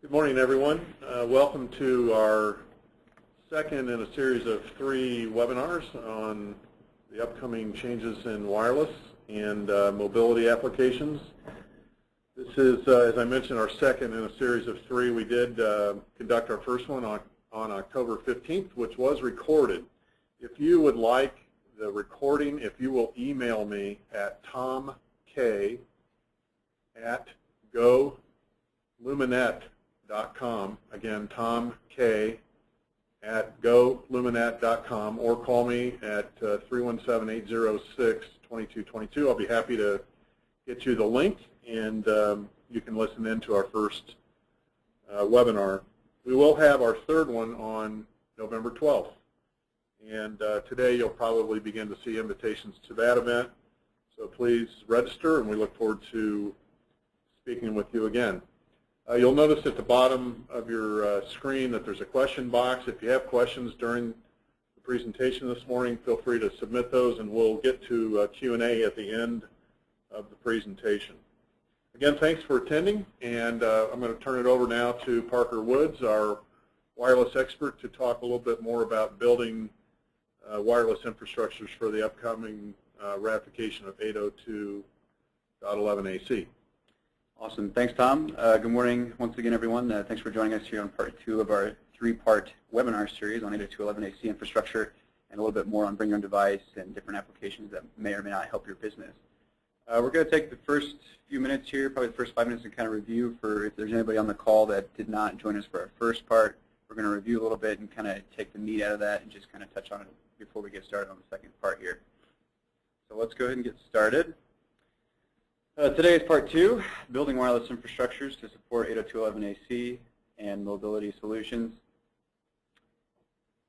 Good morning, everyone. Welcome to our second in a series of 3 webinars on the upcoming changes in wireless and mobility applications. This is, as I mentioned, our second in a series of 3. We did conduct our first one on October 15th, which was recorded. If you would like the recording, if you will email me at tomk@goluminet.com. Again, tomk@goluminet.com, or call me at 317-806-2222. I'll be happy to get you the link, and you can listen in to our first webinar. We will have our third one on November 12th. And today you'll probably begin to see invitations to that event. So please register, and we look forward to speaking with you again. You'll notice at the bottom of your screen that there's a question box. If you have questions during the presentation this morning, feel free to submit those, and we'll get to Q&A at the end of the presentation. Again, thanks for attending, and I'm going to turn it over now to Parker Woods, our wireless expert, to talk a little bit more about building wireless infrastructures for the upcoming ratification of 802.11ac. Awesome. Thanks, Tom. Good morning once again, everyone. Thanks for joining us here on part 2 of our 3-part webinar series on 802.11ac infrastructure, and a little bit more on Bring Your Own Device and different applications that may or may not help your business. We're going to take the first few minutes here, probably the first 5 minutes, to kind of review for if there's anybody on the call that did not join us for our first part. We're going to review a little bit and kind of take the meat out of that and just kind of touch on it before we get started on the second part here. So let's go ahead and get started. Today is part 2, building wireless infrastructures to support 802.11ac and mobility solutions.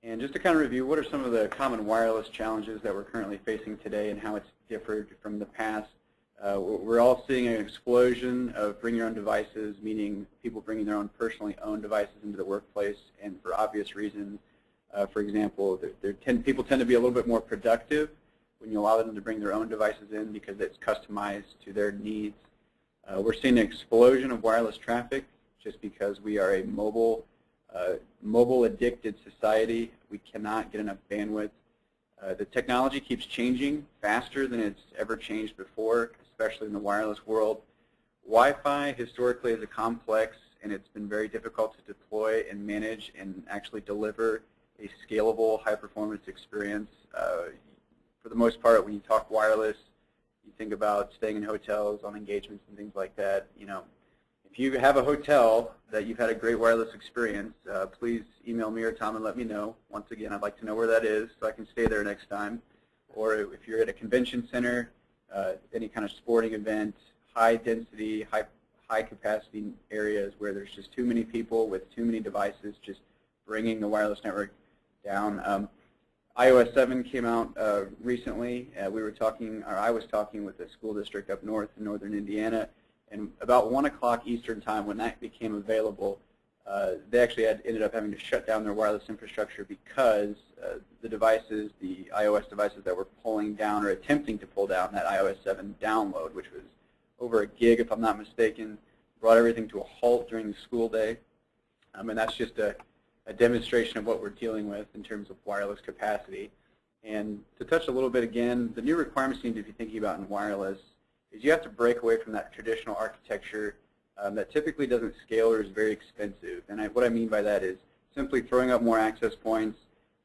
And just to kind of review, what are some of the common wireless challenges that we're currently facing today and how it's differed from the past? We're all seeing an explosion of bring your own devices, meaning people bringing their own personally owned devices into the workplace, and for obvious reasons. For example, people tend to be a little bit more productive when you allow them to bring their own devices in because it's customized to their needs. We're seeing an explosion of wireless traffic just because we are a mobile-addicted society. We cannot get enough bandwidth. The technology keeps changing faster than it's ever changed before, especially in the wireless world. Wi-Fi historically is a complex, and it's been very difficult to deploy and manage and actually deliver a scalable, high-performance experience. For the most part, when you talk wireless, you think about staying in hotels, on engagements, and things like that. You know, if you have a hotel that you've had a great wireless experience, please email me or Tom and let me know. Once again, I'd like to know where that is so I can stay there next time. Or if you're at a convention center, any kind of sporting event, high-density, high-capacity areas where there's just too many people with too many devices, just bringing the wireless network down. iOS 7 came out recently. I was talking with a school district up north in northern Indiana, and about 1 o'clock Eastern time when that became available, they actually ended up having to shut down their wireless infrastructure because the iOS devices that were pulling down or attempting to pull down that iOS 7 download, which was over a gig if I'm not mistaken, brought everything to a halt during the school day. And that's just a demonstration of what we're dealing with in terms of wireless capacity. And to touch a little bit again, the new requirements you need to be thinking about in wireless is you have to break away from that traditional architecture that typically doesn't scale or is very expensive. And what I mean by that is simply throwing up more access points,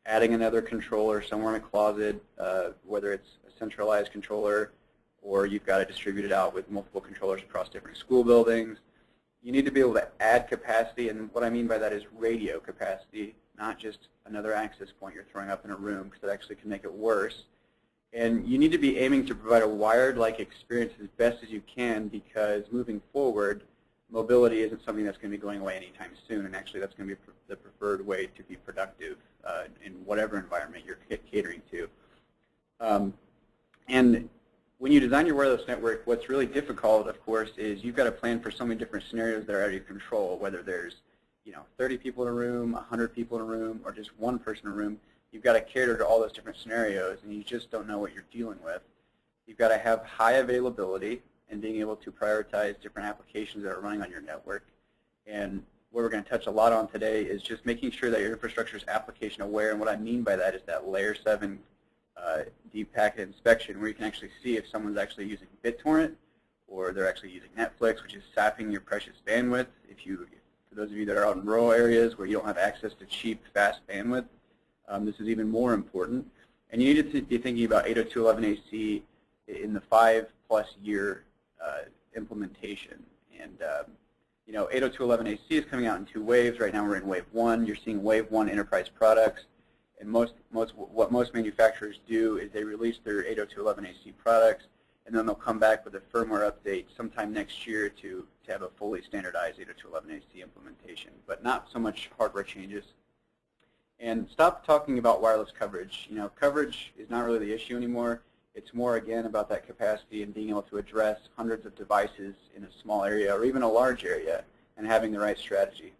adding another controller somewhere in a closet, whether it's a centralized controller or you've got it distributed out with multiple controllers across different school buildings. You need to be able to add capacity, and what I mean by that is radio capacity, not just another access point you're throwing up in a room, because that actually can make it worse. And you need to be aiming to provide a wired-like experience as best as you can, because moving forward, mobility isn't something that's going to be going away anytime soon, and actually that's going to be the preferred way to be productive in whatever environment you're catering to. And when you design your wireless network, what's really difficult, of course, is you've got to plan for so many different scenarios that are out of your control, whether there's 30 people in a room, 100 people in a room, or just one person in a room. You've got to cater to all those different scenarios, and you just don't know what you're dealing with. You've got to have high availability and being able to prioritize different applications that are running on your network. And what we're going to touch a lot on today is just making sure that your infrastructure is application aware. And what I mean by that is that layer 7 deep packet inspection, where you can actually see if someone's actually using BitTorrent or they're actually using Netflix, which is sapping your precious bandwidth. For those of you that are out in rural areas where you don't have access to cheap, fast bandwidth, this is even more important. And you need to be thinking about 802.11ac in the 5+ year implementation. And 802.11ac is coming out in 2 waves. Right now we're in wave 1. You're seeing wave 1 enterprise products. And what most manufacturers do is they release their 802.11ac products, and then they'll come back with a firmware update sometime next year to have a fully standardized 802.11ac implementation, but not so much hardware changes. And stop talking about wireless coverage. Coverage is not really the issue anymore. It's more, again, about that capacity and being able to address hundreds of devices in a small area or even a large area and having the right strategy.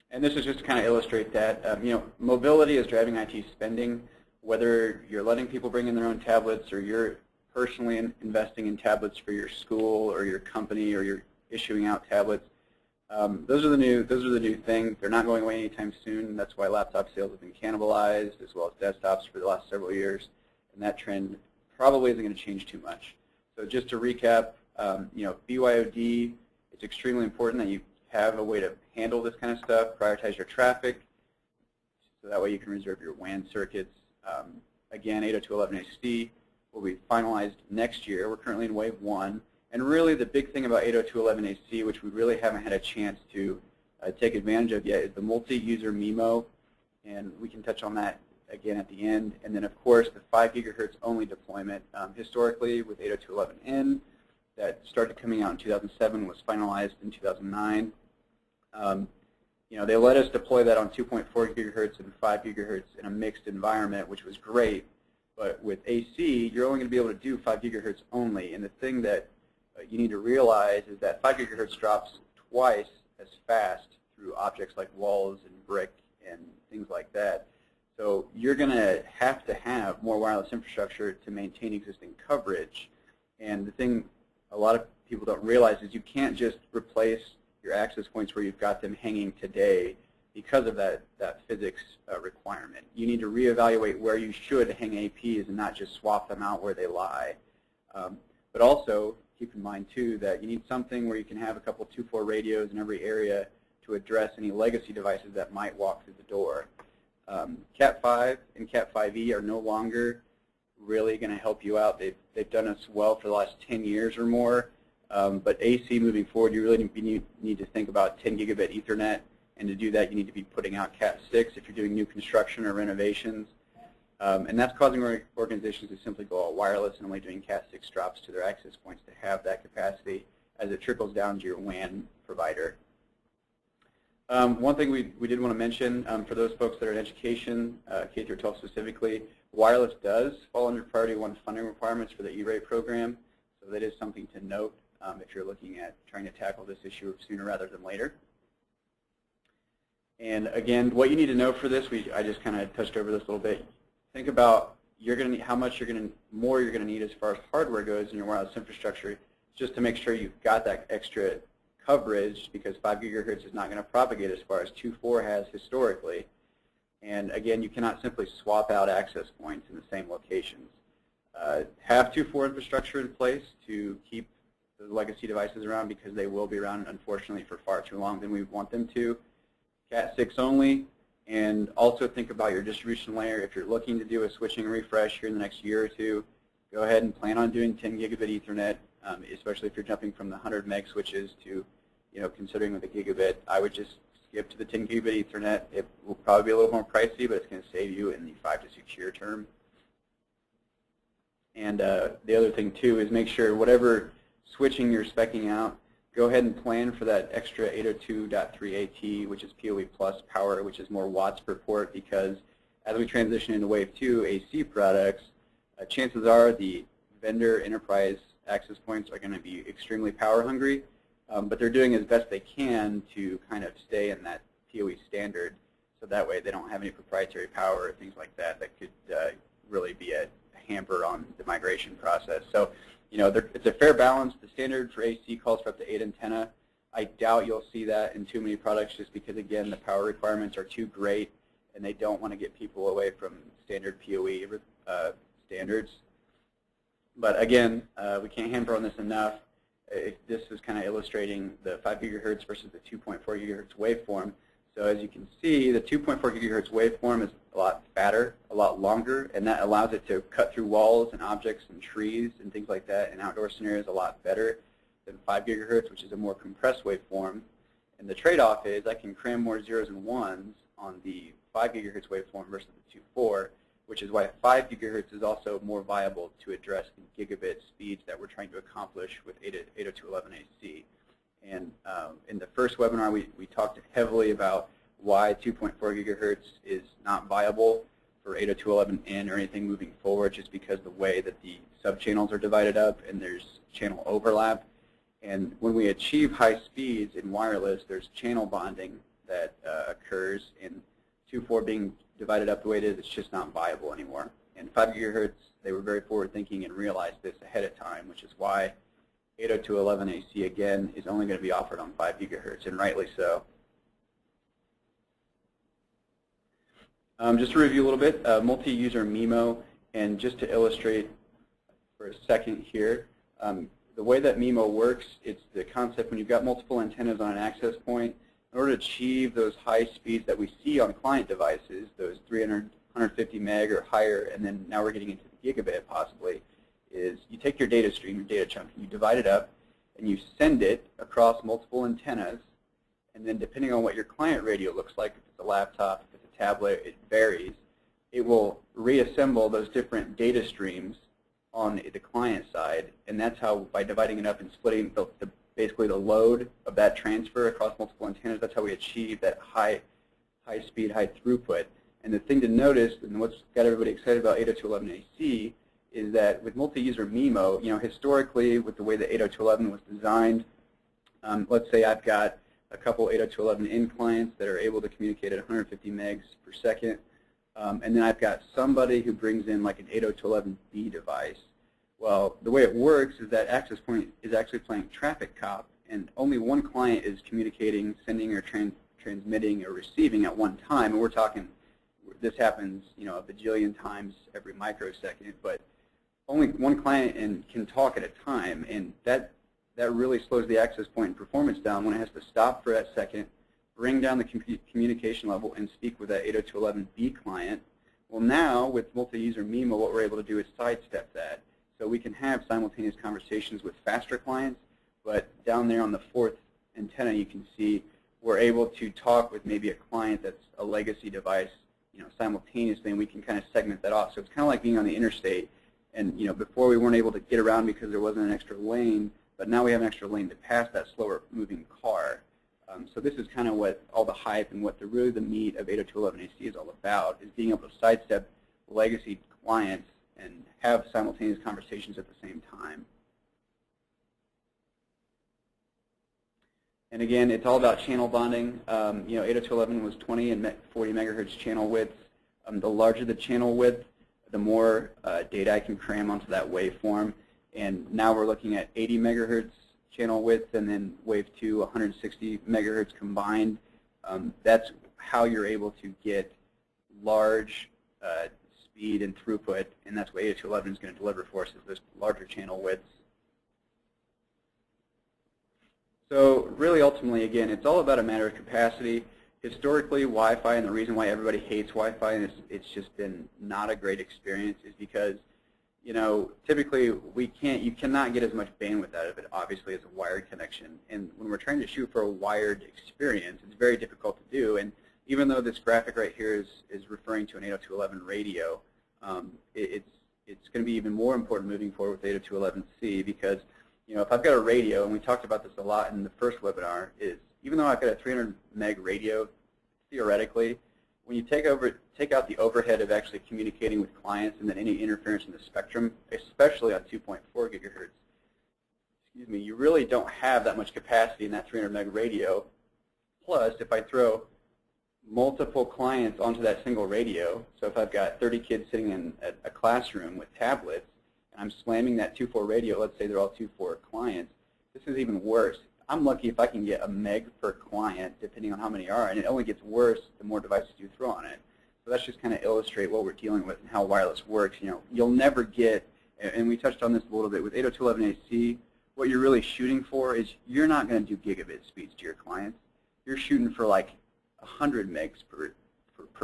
And this is just to kind of illustrate that. Mobility is driving IT spending. Whether you're letting people bring in their own tablets or you're personally investing in tablets for your school or your company or you're issuing out tablets, those are the new thing. They're not going away anytime soon. That's why laptop sales have been cannibalized, as well as desktops for the last several years. And that trend probably isn't going to change too much. So just to recap, BYOD, it's extremely important that you have a way to handle this kind of stuff, prioritize your traffic, so that way you can reserve your WAN circuits. Again, 802.11ac will be finalized next year. We're currently in wave 1. And really the big thing about 802.11ac, which we really haven't had a chance to take advantage of yet, is the multi-user MIMO. And we can touch on that again at the end. And then, of course, the 5 GHz only deployment. Historically, with 802.11n, that started coming out in 2007, was finalized in 2009. They let us deploy that on 2.4 GHz and 5 GHz in a mixed environment, which was great. But with AC, you're only going to be able to do 5 GHz only. And the thing that you need to realize is that 5 GHz drops twice as fast through objects like walls and brick and things like that. So you're going to have more wireless infrastructure to maintain existing coverage. And the thing a lot of people don't realize is you can't just replace your access points where you've got them hanging today because of that physics requirement. You need to reevaluate where you should hang APs and not just swap them out where they lie. But also keep in mind, too, that you need something where you can have a couple 2.4 radios in every area to address any legacy devices that might walk through the door. Cat5 and Cat5e are no longer really going to help you out. They've done us well for the last 10 years or more. But AC moving forward, you really need to think about 10 gigabit Ethernet. And to do that, you need to be putting out Cat6 if you're doing new construction or renovations. And that's causing organizations to simply go all wireless and only doing Cat6 drops to their access points to have that capacity as it trickles down to your WAN provider. One thing we did want to mention for those folks that are in education, K through 12 specifically, wireless does fall under Priority 1 funding requirements for the E-rate program. So that is something to note if you're looking at trying to tackle this issue sooner rather than later. And again, what you need to know for this, I just kind of touched over this a little bit. Think about how much more you're going to need as far as hardware goes in your wireless infrastructure, just to make sure you've got that extra coverage, because 5 gigahertz is not going to propagate as far as 2.4 has historically. And again, you cannot simply swap out access points in the same locations. Have 2.4 infrastructure in place to keep the legacy devices around, because they will be around, unfortunately, for far too long than we want them to. Cat6 only, and also think about your distribution layer. If you're looking to do a switching refresh here in the next year or two, go ahead and plan on doing 10 gigabit Ethernet, especially if you're jumping from the 100 meg switches to, considering with a gigabit. I would just skip to the 10 gigabit Ethernet. It will probably be a little more pricey, but it's going to save you in the 5 to 6 year term. And the other thing, too, is make sure whatever switching you're speccing out, go ahead and plan for that extra 802.3 AT, which is PoE plus power, which is more watts per port, because as we transition into Wave 2 AC products, chances are the vendor enterprise access points are going to be extremely power hungry, but they're doing as best they can to kind of stay in that PoE standard, so that way they don't have any proprietary power or things like that that could really be a hamper on the migration process. So, it's a fair balance. The standard for AC calls for up to 8 antenna. I doubt you'll see that in too many products just because, again, the power requirements are too great and they don't want to get people away from standard PoE standards. But again, we can't hammer on this enough. This is kind of illustrating the 5 gigahertz versus the 2.4 gigahertz waveform. So as you can see, the 2.4 gigahertz waveform is a lot fatter, a lot longer, and that allows it to cut through walls and objects and trees and things like that in outdoor scenarios a lot better than 5 gigahertz, which is a more compressed waveform. And the trade-off is I can cram more zeros and ones on the 5 gigahertz waveform versus the 2.4, which is why 5 gigahertz is also more viable to address the gigabit speeds that we're trying to accomplish with 802.11ac. And in the first webinar, we talked heavily about why 2.4 gigahertz is not viable for 802.11n or anything moving forward, just because the way that the subchannels are divided up and there's channel overlap. And when we achieve high speeds in wireless, there's channel bonding that occurs, and 2.4 being divided up the way it is, it's just not viable anymore. And 5 gigahertz, they were very forward-thinking and realized this ahead of time, which is why 802.11ac, again, is only going to be offered on 5 gigahertz, and rightly so. Just to review a little bit, multi-user MIMO, and just to illustrate for a second here, the way that MIMO works, it's the concept when you've got multiple antennas on an access point. In order to achieve those high speeds that we see on client devices, those 300, 150 meg or higher, and then now we're getting into the gigabit possibly, is you take your data stream, your data chunk, and you divide it up, and you send it across multiple antennas, and then depending on what your client radio looks like, if it's a laptop, if it's a tablet, it varies. It will reassemble those different data streams on the client side, and that's how, by dividing it up and splitting basically the load of that transfer across multiple antennas, that's how we achieve that high speed, high throughput. And the thing to notice, and what's got everybody excited about 802.11ac, is that with multi-user MIMO, historically with the way that 802.11 was designed, let's say I've got a couple 802.11n clients that are able to communicate at 150 megs per second, and then I've got somebody who brings in like an 802.11b device. Well, the way it works is that access point is actually playing traffic cop, and only one client is communicating, sending or transmitting or receiving at one time. And we're talking, this happens, a bajillion times every microsecond, but only one client can talk at a time, and that really slows the access point performance down when it has to stop for a second, bring down the communication level, and speak with that 802.11b client. Well, now with multi-user MIMO, what we're able to do is sidestep that. So we can have simultaneous conversations with faster clients, but down there on the fourth antenna, you can see we're able to talk with maybe a client that's a legacy device, simultaneously, and we can kind of segment that off. So it's kind of like being on the interstate, and before we weren't able to get around because there wasn't an extra lane, but now we have an extra lane to pass that slower moving car. So this is kind of what all the hype and what really the meat of 802.11ac is all about, is being able to sidestep legacy clients and have simultaneous conversations at the same time. And again, it's all about channel bonding. 802.11 was 20 and 40 megahertz channel width. The larger the channel width, the more data I can cram onto that waveform. And now we're looking at 80 megahertz channel width, and then wave 2, 160 megahertz combined. That's how you're able to get large speed and throughput, and that's what 802.11 is going to deliver for us, is this larger channel widths. So really, ultimately, again, it's all about a matter of capacity. Historically, Wi-Fi, and the reason why everybody hates Wi-Fi, and it's just been not a great experience, is because typically you cannot get as much bandwidth out of it, obviously, as a wired connection. And when we're trying to shoot for a wired experience, it's very difficult to do. And even though this graphic right here is referring to an 802.11 radio, it's going to be even more important moving forward with 802.11c, because if I've got a radio, and we talked about this a lot in the first webinar, is even though I've got a 300 meg radio, theoretically, when you take out the overhead of actually communicating with clients and then any interference in the spectrum, especially on 2.4 gigahertz, you really don't have that much capacity in that 300 meg radio. Plus, if I throw multiple clients onto that single radio, so if I've got 30 kids sitting in a classroom with tablets, and I'm slamming that 2.4 radio, let's say they're all 2.4 clients, this is even worse. I'm lucky if I can get a meg per client, depending on how many are, and it only gets worse the more devices you throw on it. So that's just kind of illustrate what we're dealing with and how wireless works. You'll never get, and we touched on this a little bit with 802.11ac. What you're really shooting for is you're not going to do gigabit speeds to your clients. You're shooting for like 100 megs per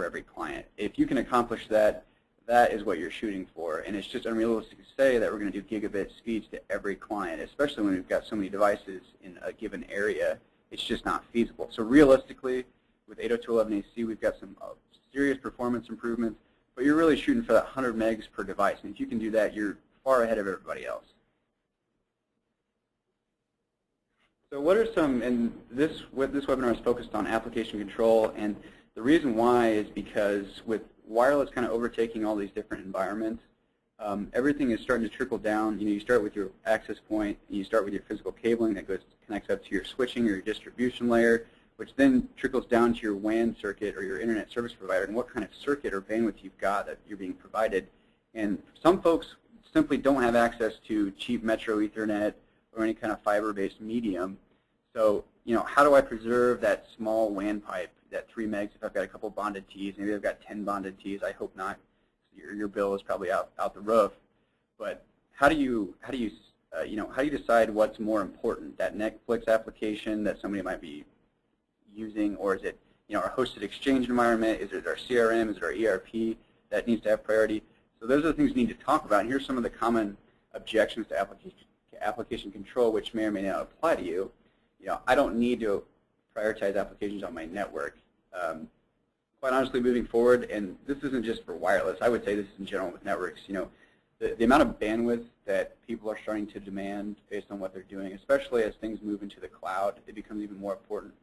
every client. If you can accomplish that, that is what you're shooting for. And it's just unrealistic to say that we're going to do gigabit speeds to every client, especially when we've got so many devices in a given area. It's just not feasible. So realistically, with 802.11ac, we've got some serious performance improvements, but you're really shooting for that 100 megs per device. And if you can do that, you're far ahead of everybody else. So what are some, and this webinar is focused on application control, and the reason why is because with wireless kind of overtaking all these different environments, everything is starting to trickle down. You start with your access point, and you start with your physical cabling that connects up to your switching or your distribution layer, which then trickles down to your WAN circuit or your internet service provider and what kind of circuit or bandwidth you've got that you're being provided. And some folks simply don't have access to cheap Metro Ethernet or any kind of fiber-based medium. So, how do I preserve that small WAN pipe, that 3 megs if I've got a couple bonded Ts? Maybe I've got 10 bonded Ts. I hope not. Your bill is probably out the roof. But how do you decide what's more important? That Netflix application that somebody might be using, or is it our hosted exchange environment? Is it our CRM? Is it our ERP that needs to have priority? So those are the things we need to talk about. And here's some of the common objections to application control, which may or may not apply to you. I don't need to prioritize applications on my network. Quite honestly, moving forward, and this isn't just for wireless, I would say this is in general with networks, the amount of bandwidth that people are starting to demand based on what they're doing, especially as things move into the cloud, it becomes even more important.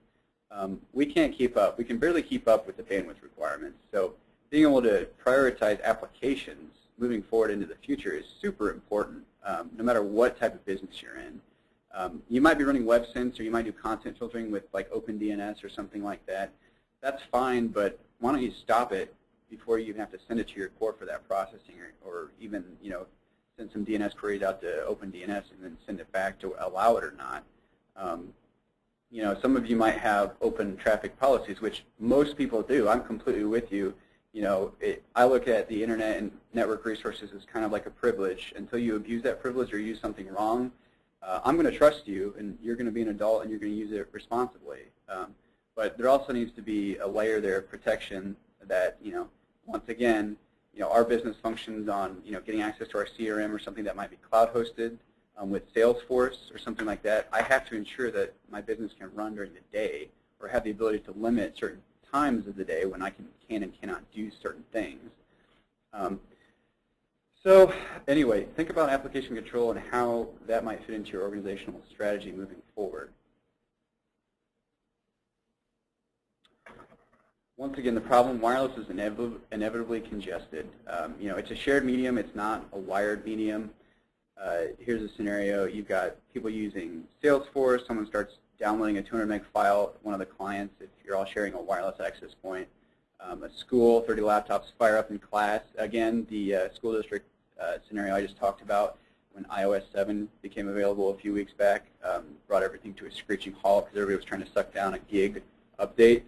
We can't keep up. We can barely keep up with the bandwidth requirements. So being able to prioritize applications moving forward into the future is super important, no matter what type of business you're in. You might be running WebSense, or you might do content filtering with like OpenDNS or something like that. That's fine, but why don't you stop it before you even have to send it to your core for that processing, or even send some DNS queries out to OpenDNS and then send it back to allow it or not. Some of you might have open traffic policies, which most people do. I'm completely with you. I look at the internet and network resources as kind of like a privilege. Until you abuse that privilege or use something wrong, I'm going to trust you, and you're going to be an adult, and you're going to use it responsibly. But there also needs to be a layer there of protection that, once again, our business functions on, getting access to our CRM or something that might be cloud hosted with Salesforce or something like that. I have to ensure that my business can run during the day, or have the ability to limit certain times of the day when I can and cannot do certain things. So anyway, think about application control and how that might fit into your organizational strategy moving forward. Once again, the problem, wireless is inevitably congested. It's a shared medium. It's not a wired medium. Here's a scenario. You've got people using Salesforce. Someone starts downloading a 200 meg file, one of the clients, if you're all sharing a wireless access point. A school, 30 laptops fire up in class. Again, the school district scenario I just talked about, when iOS 7 became available a few weeks back, brought everything to a screeching halt because everybody was trying to suck down a gig update.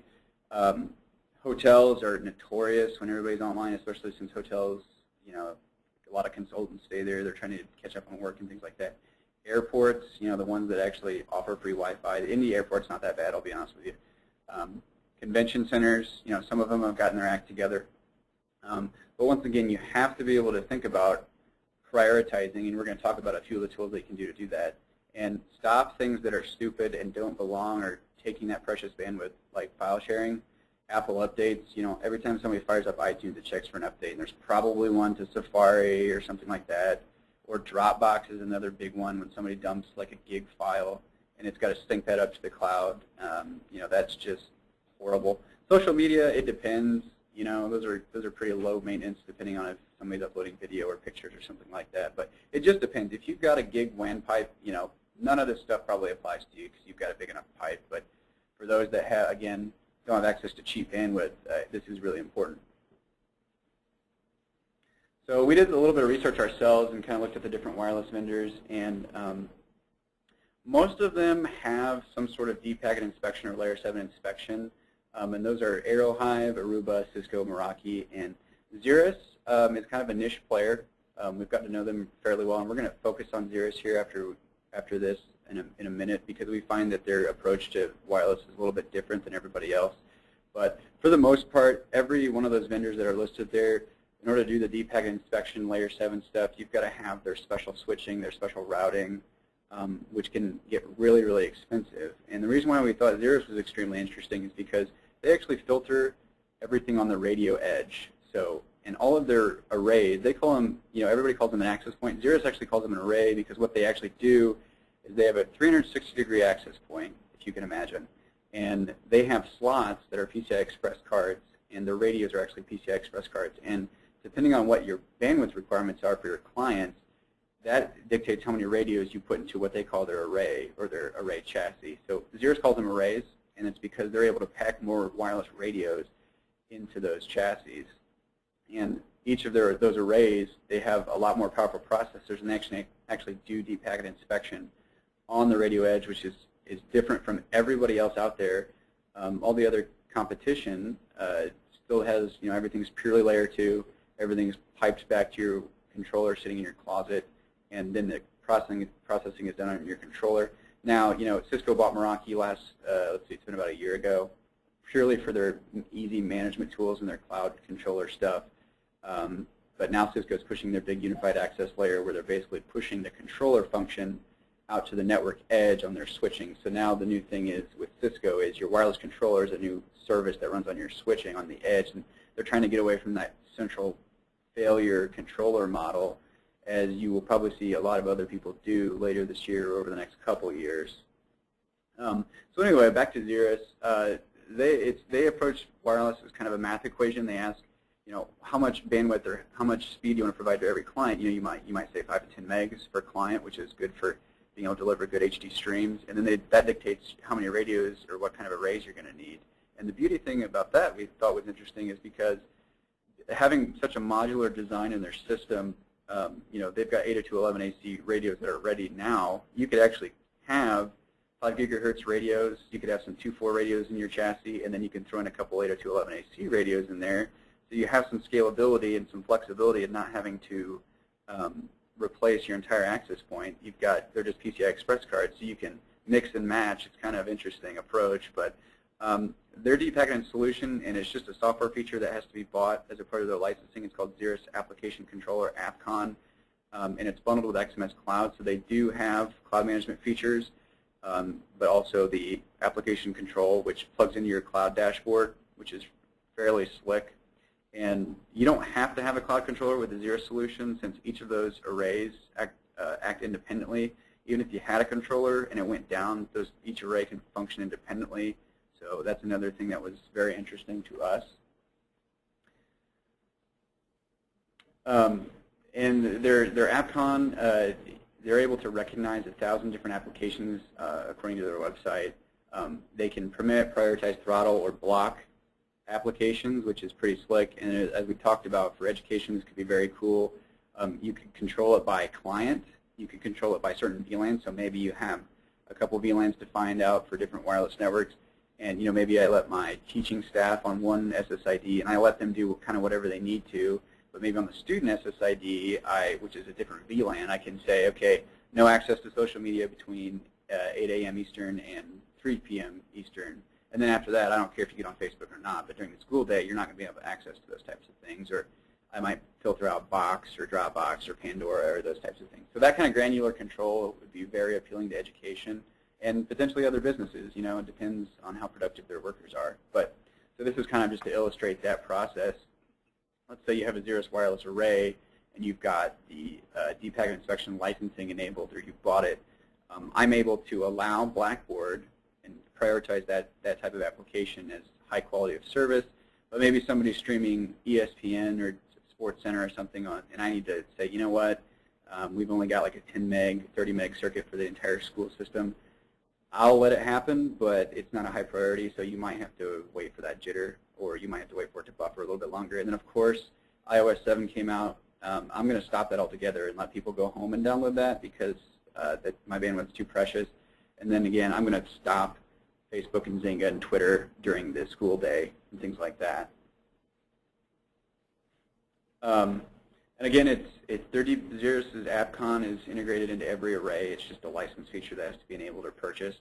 Hotels are notorious when everybody's online, especially since hotels, a lot of consultants stay there. They're trying to catch up on work and things like that. Airports, the ones that actually offer free Wi-Fi. The Indy airport's not that bad, I'll be honest with you. Convention centers, some of them have gotten their act together. But once again, you have to be able to think about prioritizing, and we're going to talk about a few of the tools that you can do to do that, and stop things that are stupid and don't belong or taking that precious bandwidth, like file sharing, Apple updates. Every time somebody fires up iTunes, it checks for an update, and there's probably one to Safari or something like that. Or Dropbox is another big one when somebody dumps like a gig file, and it's got to sync that up to the cloud. That's just horrible. Social media, it depends. Those are pretty low maintenance depending on if somebody's uploading video or pictures or something like that. But it just depends. If you've got a gig WAN pipe, none of this stuff probably applies to you because you've got a big enough pipe. But for those that have, again, don't have access to cheap bandwidth, this is really important. So we did a little bit of research ourselves and kind of looked at the different wireless vendors, and Most of them have some sort of deep packet inspection or layer 7 inspection, and those are Aerohive, Aruba, Cisco, Meraki, and Xeris is kind of a niche player. We've gotten to know them fairly well, and we're going to focus on Xeris here after this in a minute, because we find that their approach to wireless is a little bit different than everybody else. But for the most part, every one of those vendors that are listed there, in order to do the deep packet inspection, layer 7 stuff, you've got to have their special switching, their special routing, which can get really, really expensive. And the reason why we thought Xeris was extremely interesting is because they actually filter everything on the radio edge. So in all of their arrays, they call them, everybody calls them an access point. Xeris actually calls them an array, because what they actually do is they have a 360-degree access point, if you can imagine. And they have slots that are PCI Express cards, and their radios are actually PCI Express cards. And depending on what your bandwidth requirements are for your clients, that dictates how many radios you put into what they call their array, or their array chassis. So Xeris calls them arrays, and it's because they're able to pack more wireless radios into those chassis. And each of those arrays, they have a lot more powerful processors, and they actually do deep packet inspection on the radio edge, which is different from everybody else out there. All the other competition still has, everything's purely layer 2, everything's piped back to your controller sitting in your closet, and then the processing is done on your controller. Now, Cisco bought Meraki let's see, it's been about a year ago, purely for their easy management tools and their cloud controller stuff. But now Cisco's pushing their big unified access layer, where they're basically pushing the controller function out to the network edge on their switching. So now the new thing is with Cisco is your wireless controller is a new service that runs on your switching on the edge, and they're trying to get away from that central failure controller model, as you will probably see a lot of other people do later this year or over the next couple of years. So anyway, back to Xeris. They approach wireless as kind of a math equation. They ask, how much bandwidth or how much speed you want to provide to every client. You might say 5 to 10 megs per client, which is good for being able to deliver good HD streams. And then that dictates how many radios or what kind of arrays you're going to need. And the beauty thing about that we thought was interesting is because having such a modular design in their system, they've got 802.11ac radios that are ready now. You could actually have 5 gigahertz radios. You could have some 2.4 radios in your chassis, and then you can throw in a couple 802.11ac radios in there. So you have some scalability and some flexibility in not having to replace your entire access point. They're just PCI Express cards, so you can mix and match. It's kind of an interesting approach, but their deep packet solution, and it's just a software feature that has to be bought as a part of their licensing. It's called Xeris Application Controller, AppCon, and it's bundled with XMS Cloud. So they do have cloud management features, but also the application control, which plugs into your cloud dashboard, which is fairly slick. And you don't have to have a cloud controller with the Xeris solution, since each of those arrays act independently. Even if you had a controller and it went down, each array can function independently. So that's another thing that was very interesting to us. And their AppCon, they're able to recognize 1,000 different applications according to their website. They can permit, prioritize, throttle, or block applications, which is pretty slick. And as we talked about, for education, this could be very cool. You can control it by client. You can control it by certain VLANs. So maybe you have a couple VLANs defined out for different wireless networks. And maybe I let my teaching staff on one SSID, and I let them do kind of whatever they need to. But maybe on the student SSID, which is a different VLAN, I can say, okay, no access to social media between 8 a.m. Eastern and 3 p.m. Eastern. And then after that, I don't care if you get on Facebook or not, but during the school day, you're not going to be able to have access to those types of things. Or I might filter out Box or Dropbox or Pandora or those types of things. So that kind of granular control would be very appealing to education and potentially other businesses. It depends on how productive their workers are. But so this is kind of just to illustrate that process. Let's say you have a Xeris wireless array and you've got the deep packet inspection licensing enabled, or you bought it. I'm able to allow Blackboard and prioritize that type of application as high quality of service. But maybe somebody's streaming ESPN or SportsCenter or something on, and I need to say, you know what, we've only got like a 10 meg, 30 meg circuit for the entire school system. I'll let it happen, but it's not a high priority, so you might have to wait for that jitter, or you might have to wait for it to buffer a little bit longer. And then, of course, iOS 7 came out. I'm going to stop that altogether and let people go home and download that, because my bandwidth's too precious. And then again, I'm going to stop Facebook and Zynga and Twitter during the school day and things like that. And again, it's 30Xeris's AppCon is integrated into every array. It's just a license feature that has to be enabled or purchased.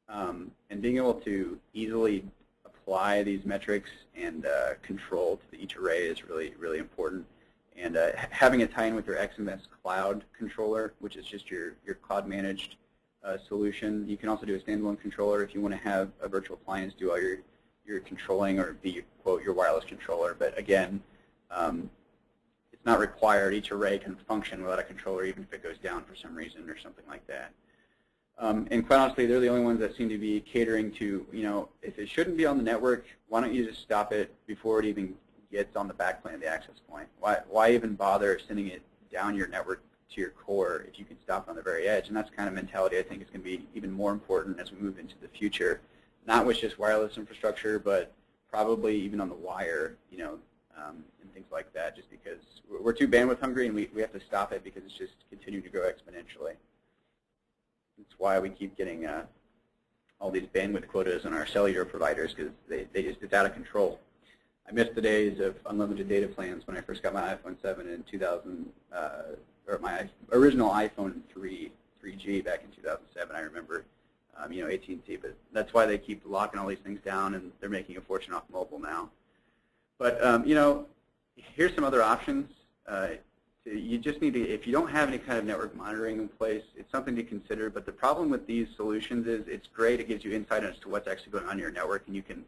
And being able to easily apply these metrics and control to each array is really, really important. And having it tie in with your XMS Cloud controller, which is just your cloud managed solution. You can also do a standalone controller if you want to have a virtual appliance do all your controlling or be, quote, your wireless controller. But again, it's not required. Each array can function without a controller, even if it goes down for some reason or something like that. And quite honestly, they're the only ones that seem to be catering to, if it shouldn't be on the network, why don't you just stop it before it even gets on the backplane of the access point? Why even bother sending it down your network to your core if you can stop it on the very edge? And that's the kind of mentality I think is going to be even more important as we move into the future, not with just wireless infrastructure, but probably even on the wire, and things like that, just because we're too bandwidth hungry and we have to stop it because it's just continuing to grow exponentially. That's why we keep getting all these bandwidth quotas on our cellular providers, because it's out of control. I missed the days of unlimited data plans when I first got my iPhone 7 in 2000, or my original iPhone 3G back in 2007. I remember, AT&T, but that's why they keep locking all these things down, and they're making a fortune off mobile now. But here's some other options. You just need to, if you don't have any kind of network monitoring in place, it's something to consider. But the problem with these solutions is it's great. It gives you insight as to what's actually going on in your network, and you can,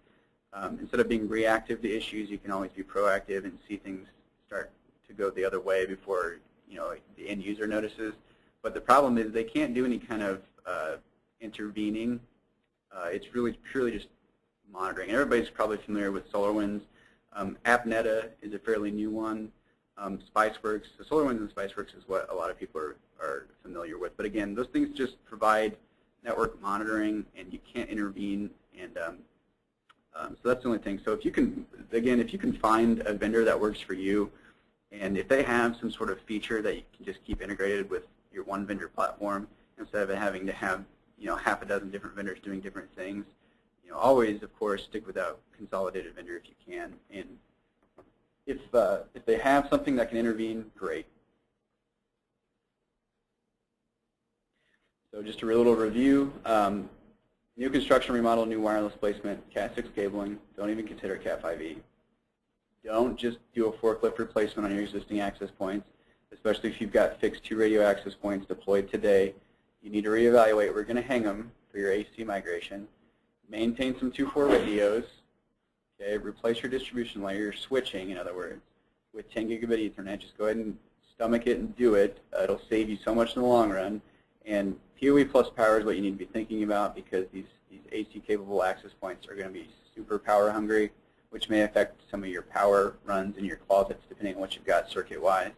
instead of being reactive to issues, you can always be proactive and see things start to go the other way before the end user notices. But the problem is they can't do any kind of intervening. It's really purely just monitoring. And everybody's probably familiar with SolarWinds. AppNeta is a fairly new one. SpiceWorks, so SolarWinds and SpiceWorks is what a lot of people are familiar with. But again, those things just provide network monitoring, and you can't intervene. And so that's the only thing. So if you can, again, if you can find a vendor that works for you, and if they have some sort of feature that you can just keep integrated with your one vendor platform instead of having to have half a dozen different vendors doing different things, always, of course, stick with a consolidated vendor if you can. And if they have something that can intervene, great. So just a little review. New construction, remodel, new wireless placement, Cat6 cabling. Don't even consider Cat5e. Don't just do a forklift replacement on your existing access points, especially if you've got fixed 2 radio access points deployed today. You need to reevaluate. We're going to hang them for your AC migration. Maintain some 2.4 radios. Okay, replace your distribution layer, your switching, in other words, with 10 gigabit Ethernet. Just go ahead and stomach it and do it. It'll save you so much in the long run. And PoE plus power is what you need to be thinking about, because these AC capable access points are going to be super power hungry, which may affect some of your power runs in your closets depending on what you've got circuit-wise.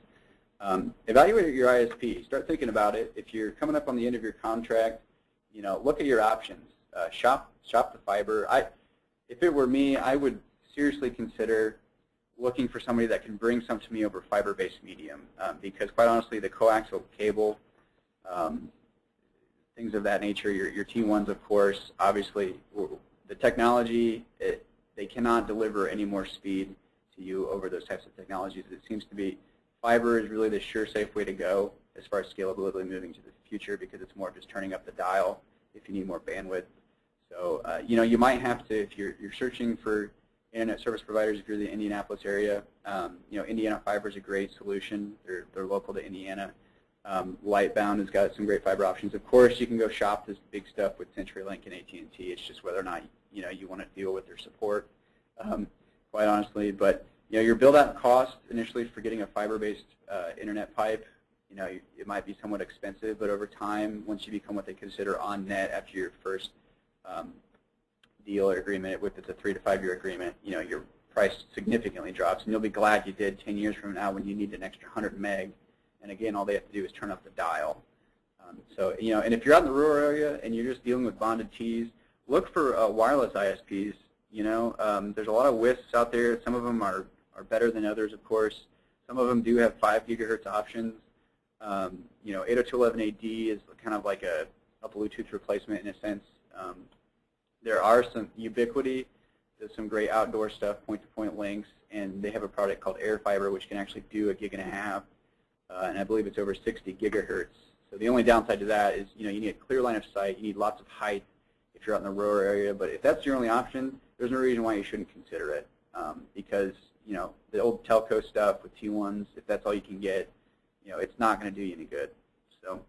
Evaluate your ISP. Start thinking about it. If you're coming up on the end of your contract, look at your options. Shop the fiber. If it were me, I would seriously consider looking for somebody that can bring some to me over fiber-based medium, because quite honestly, the coaxial cable, things of that nature, your T1s, of course, obviously, the technology, they cannot deliver any more speed to you over those types of technologies. It seems to be fiber is really the sure, safe way to go as far as scalability moving to the future, because it's more just turning up the dial if you need more bandwidth. So, you might have to, if you're searching for internet service providers, if you're in the Indianapolis area, Indiana Fiber is a great solution. They're local to Indiana. Lightbound has got some great fiber options. Of course, you can go shop this big stuff with CenturyLink and AT&T. It's just whether or not you want to deal with their support, quite honestly. But your build-out cost initially for getting a fiber-based internet pipe, it might be somewhat expensive, but over time, once you become what they consider on net after your first deal or agreement, if it's a 3 to 5 year agreement, your price significantly drops, and you'll be glad you did 10 years from now when you need an extra 100 meg. And again, all they have to do is turn up the dial. And if you're out in the rural area and you're just dealing with bonded Ts, look for wireless ISPs. There's a lot of WISPs out there. Some of them are better than others, of course. Some of them do have 5 gigahertz options. 802.11ad is kind of like a a Bluetooth replacement in a sense. There are some Ubiquiti does some great outdoor stuff, point-to-point links, and they have a product called AirFiber, which can actually do 1.5 gig, and I believe it's over 60 gigahertz. So the only downside to that is, you need a clear line of sight. You need lots of height if you're out in the rural area. But if that's your only option, there's no reason why you shouldn't consider it, because the old telco stuff with T1s, if that's all you can get, it's not going to do you any good. So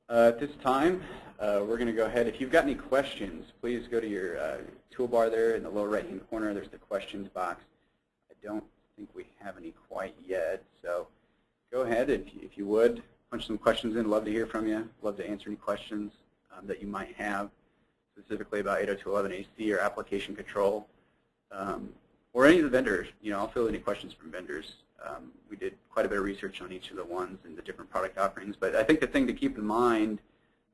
at this time, we're going to go ahead. If you've got any questions, please go to your toolbar there in the lower right-hand corner. There's the questions box. I don't think we have any quite yet, so go ahead if you would. Punch some questions in. Love to hear from you. Love to answer any questions that you might have, specifically about 802.11ac or application control, or any of the vendors. I'll fill any questions from vendors. We did quite a bit of research on each of the ones and the different product offerings. But I think the thing to keep in mind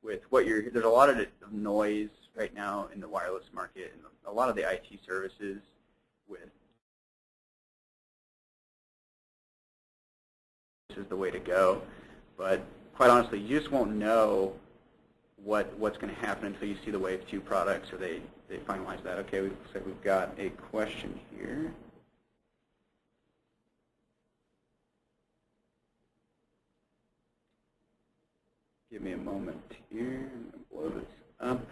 with there's a lot of noise right now in the wireless market, and a lot of the IT services with this is the way to go. But quite honestly, you just won't know what's going to happen until you see the Wave 2 products, or they finalize that. Okay, looks like we've got a question here. Give me a moment here. I'm going to blow this up.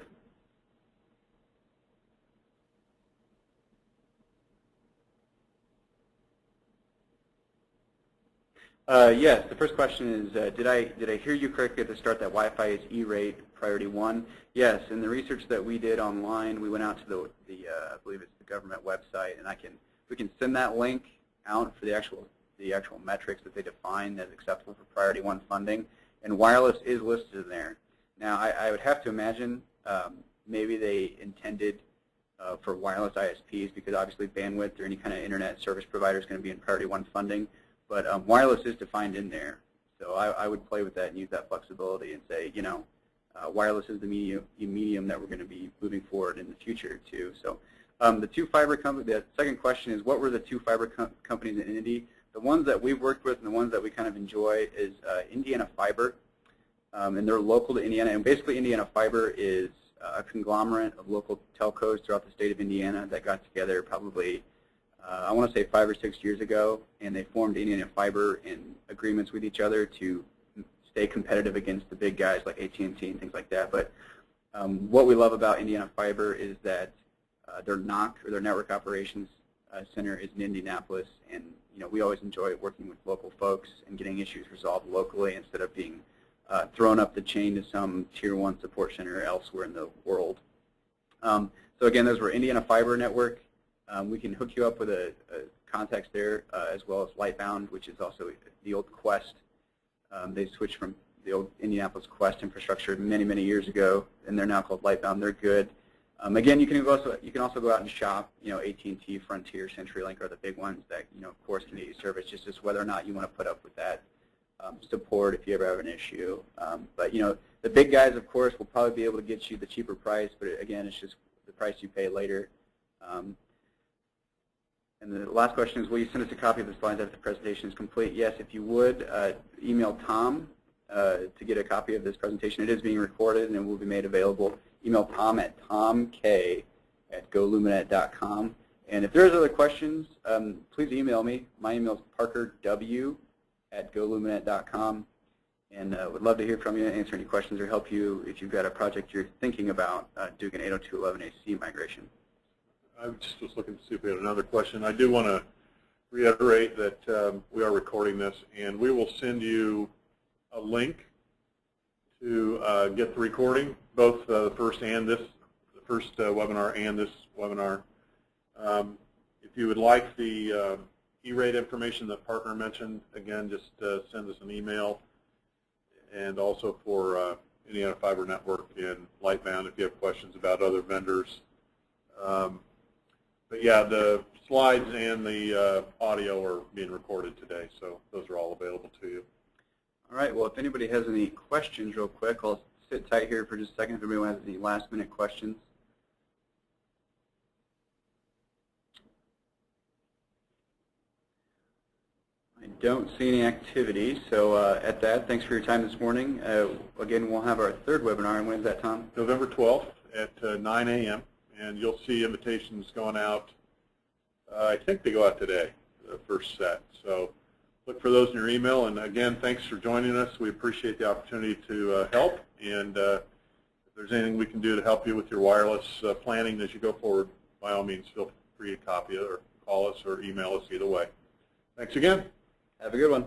Yes, the first question is, did I hear you correctly at the start that Wi-Fi is E-rate priority 1? Yes, in the research that we did online, we went out to I believe it's the government website, and we can send that link out for the actual metrics that they define as acceptable for priority 1 funding, and wireless is listed in there. Now, I would have to imagine maybe they intended for wireless ISPs, because obviously bandwidth or any kind of internet service provider is going to be in priority 1 funding. But wireless is defined in there, so I would play with that and use that flexibility and say, wireless is the medium that we're going to be moving forward in the future too. So the two fiber companies. The second question is, what were the two fiber companies in Indy? The ones that we've worked with and the ones that we kind of enjoy is Indiana Fiber, and they're local to Indiana. And basically, Indiana Fiber is a conglomerate of local telcos throughout the state of Indiana that got together probably, I want to say 5 or 6 years ago, and they formed Indiana Fiber in agreements with each other to stay competitive against the big guys like AT&T and things like that. But what we love about Indiana Fiber is that their NOC, or their Network Operations Center, is in Indianapolis, and we always enjoy working with local folks and getting issues resolved locally instead of being thrown up the chain to some Tier 1 support center elsewhere in the world. So again, those were Indiana Fiber Network. We can hook you up with a contacts there, as well as Lightbound, which is also the old Quest. They switched from the old Indianapolis Quest infrastructure many, many years ago, and they're now called Lightbound. They're good. Again, you can also go out and shop. AT&T, Frontier, CenturyLink are the big ones that of course can get you service. Just as whether or not you want to put up with that support if you ever have an issue. But the big guys, of course, will probably be able to get you the cheaper price. But again, it's just the price you pay later. And the last question is, will you send us a copy of the slides after the presentation is complete? Yes, if you would, email Tom to get a copy of this presentation. It is being recorded and it will be made available. Email Tom at tomk@goluminet.com. And if there's other questions, please email me. My email is parkerw@goluminet.com. And would love to hear from you, answer any questions, or help you if you've got a project you're thinking about doing an 802.11ac migration. I just was looking to see if we had another question. I do want to reiterate that we are recording this, and we will send you a link to get the recording, both the first webinar and this webinar. If you would like the E-rate information that Parker mentioned, again, just send us an email. And also for Indiana Fiber Network and Lightbound, if you have questions about other vendors. But yeah, the slides and the audio are being recorded today, so those are all available to you. All right, well, if anybody has any questions real quick, I'll sit tight here for just a second if anybody has any last-minute questions. I don't see any activity. So at that, thanks for your time this morning. Again, we'll have our third webinar. And when's that, Tom? November 12th at 9 a.m. And you'll see invitations going out. I think they go out today, the first set. So look for those in your email. And again, thanks for joining us. We appreciate the opportunity to help. And if there's anything we can do to help you with your wireless planning as you go forward, by all means, feel free to copy it or call us or email us either way. Thanks again. Have a good one.